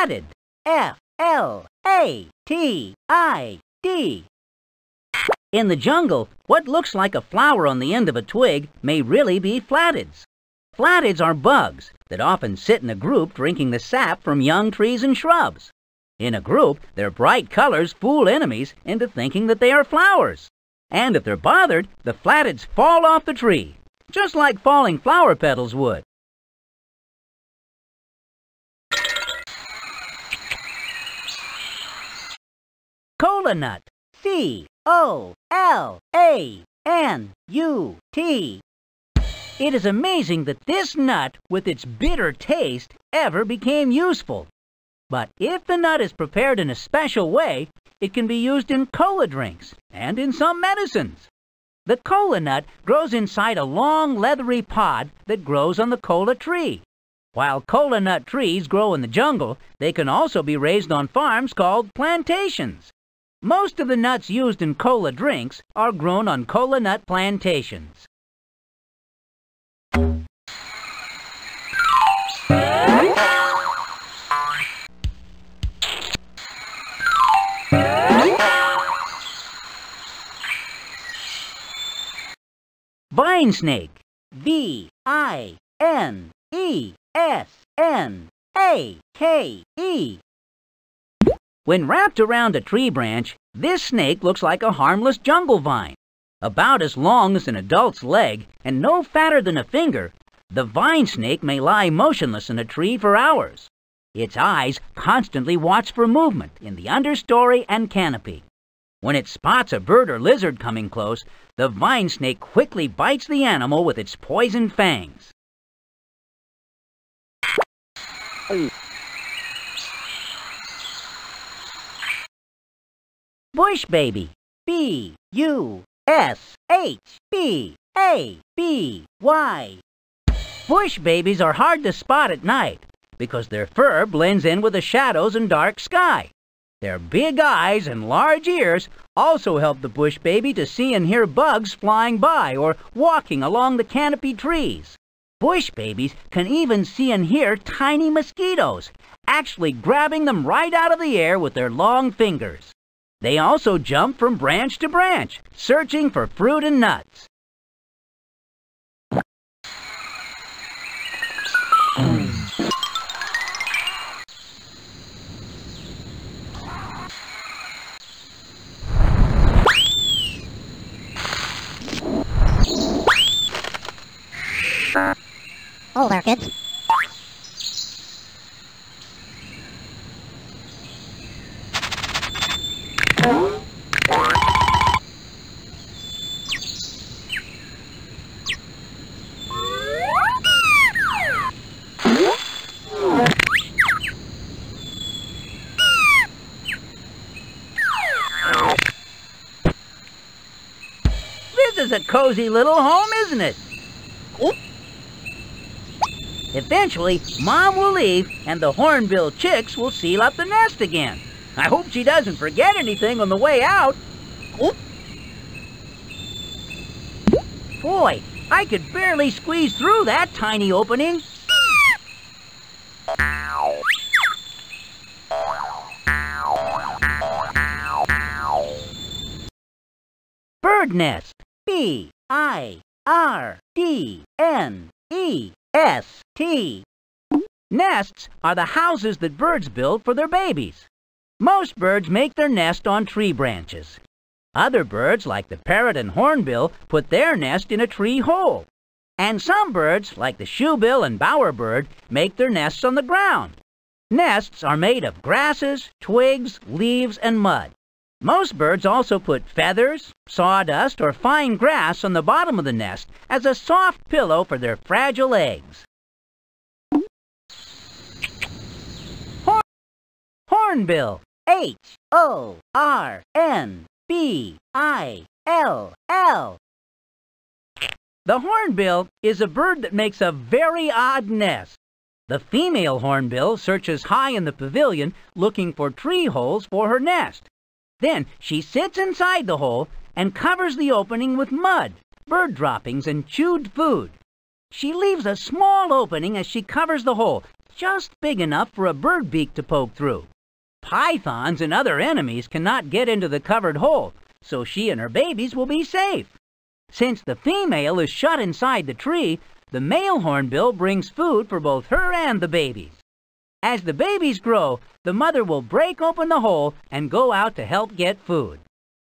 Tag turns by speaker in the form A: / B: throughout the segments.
A: flatted. F-L-A-T-I-D. In the jungle, what looks like a flower on the end of a twig may really be flattids. Flattids are bugs that often sit in a group drinking the sap from young trees and shrubs. In a group, their bright colors fool enemies into thinking that they are flowers. And if they're bothered, the flattids fall off the tree, just like falling flower petals would. Cola nut. C-O-L-A-N-U-T. It is amazing that this nut, with its bitter taste, ever became useful. But if the nut is prepared in a special way, it can be used in cola drinks and in some medicines. The cola nut grows inside a long, leathery pod that grows on the cola tree. While cola nut trees grow in the jungle, they can also be raised on farms called plantations. Most of the nuts used in cola drinks are grown on cola nut plantations. Vine snake. V-I-N-E-S-N-A-K-E. When wrapped around a tree branch, this snake looks like a harmless jungle vine. About as long as an adult's leg and no fatter than a finger, the vine snake may lie motionless in a tree for hours. Its eyes constantly watch for movement in the understory and canopy. When it spots a bird or lizard coming close, the vine snake quickly bites the animal with its poisoned fangs. Bush baby. B-U-S-H-B-A-B-Y. Bush babies are hard to spot at night because their fur blends in with the shadows and dark sky. Their big eyes and large ears also help the bush baby to see and hear bugs flying by or walking along the canopy trees. Bush babies can even see and hear tiny mosquitoes, actually grabbing them right out of the air with their long fingers. They also jump from branch to branch, searching for fruit and nuts.
B: Hello there, kids.
A: This is a cozy little home, isn't it? Eventually, Mom will leave and the hornbill chicks will seal up the nest again. I hope she doesn't forget anything on the way out. Boy, I could barely squeeze through that tiny opening. Bird nest. B-I-R-D-N-E-S-T. Nests are the houses that birds build for their babies. Most birds make their nest on tree branches. Other birds, like the parrot and hornbill, put their nest in a tree hole. And some birds, like the shoebill and bowerbird, make their nests on the ground. Nests are made of grasses, twigs, leaves, and mud. Most birds also put feathers, sawdust, or fine grass on the bottom of the nest as a soft pillow for their fragile eggs. Hornbill. H-O-R-N-B-I-L-L. The hornbill is a bird that makes a very odd nest. The female hornbill searches high in the pavilion looking for tree holes for her nest. Then she sits inside the hole and covers the opening with mud, bird droppings, and chewed food. She leaves a small opening as she covers the hole, just big enough for a bird beak to poke through. Pythons and other enemies cannot get into the covered hole, so she and her babies will be safe. Since the female is shut inside the tree, the male hornbill brings food for both her and the babies. As the babies grow, the mother will break open the hole and go out to help get food.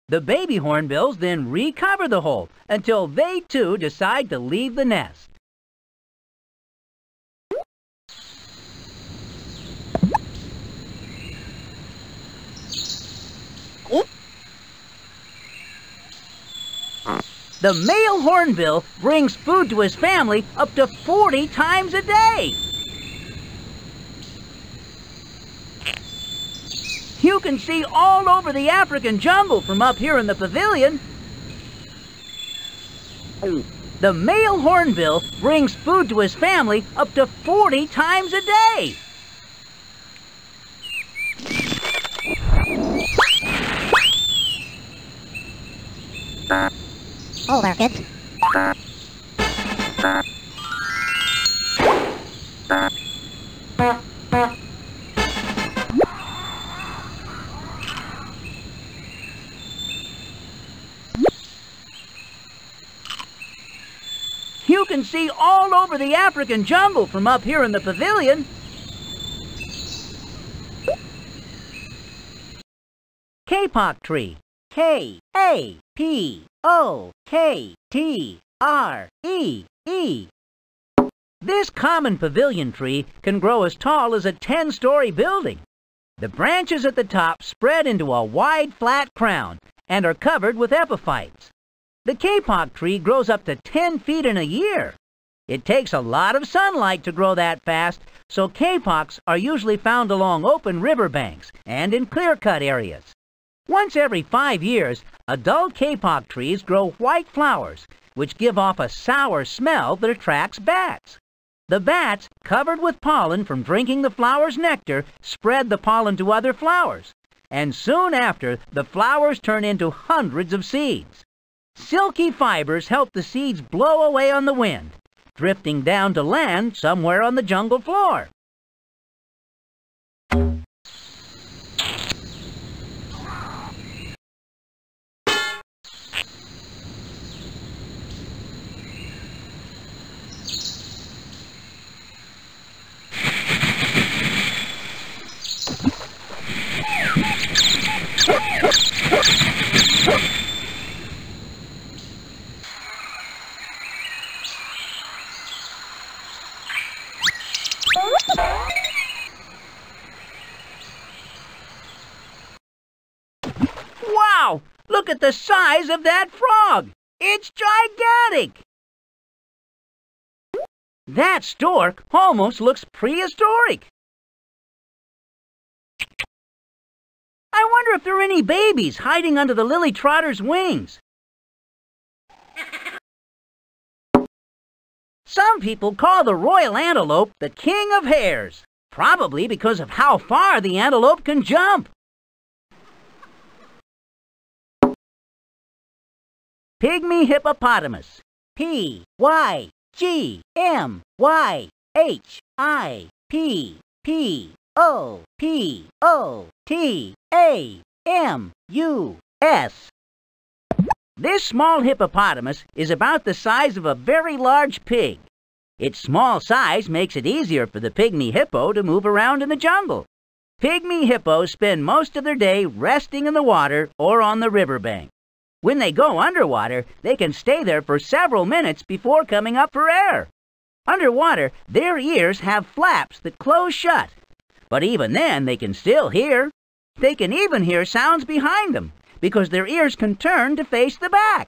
A: The baby hornbills then recover the hole until they too decide to leave the nest. The male hornbill brings food to his family up to 40 times a day. You can see all over the African jungle from up here in the pavilion. The male hornbill brings food to his family up to 40 times a day.
B: Oh, there, kids.
A: You can see all over the African jungle from up here in the pavilion. Kapok tree. K-A-P-O-K-T-R-E-E. This common pavilion tree can grow as tall as a 10-story building. The branches at the top spread into a wide, flat crown and are covered with epiphytes. The kapok tree grows up to 10 feet in a year. It takes a lot of sunlight to grow that fast, so kapoks are usually found along open riverbanks and in clear-cut areas. Once every 5 years, adult kapok trees grow white flowers, which give off a sour smell that attracts bats. The bats, covered with pollen from drinking the flower's nectar, spread the pollen to other flowers, and soon after, the flowers turn into hundreds of seeds. Silky fibers help the seeds blow away on the wind, drifting down to land somewhere on the jungle floor. Wow! Look at the size of that frog! It's gigantic! That stork almost looks prehistoric. I wonder if there are any babies hiding under the lily trotter's wings. Some people call the royal antelope the king of hares, probably because of how far the antelope can jump. Pygmy hippopotamus. P-Y-G-M-Y-H-I-P-P-O-T-A-M-U-S. This small hippopotamus is about the size of a very large pig. Its small size makes it easier for the pygmy hippo to move around in the jungle. Pygmy hippos spend most of their day resting in the water or on the riverbank. When they go underwater, they can stay there for several minutes before coming up for air. Underwater, their ears have flaps that close shut. But even then, they can still hear. They can even hear sounds behind them, because their ears can turn to face the back.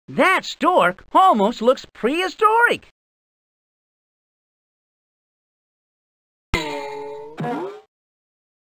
A: That stork almost looks prehistoric.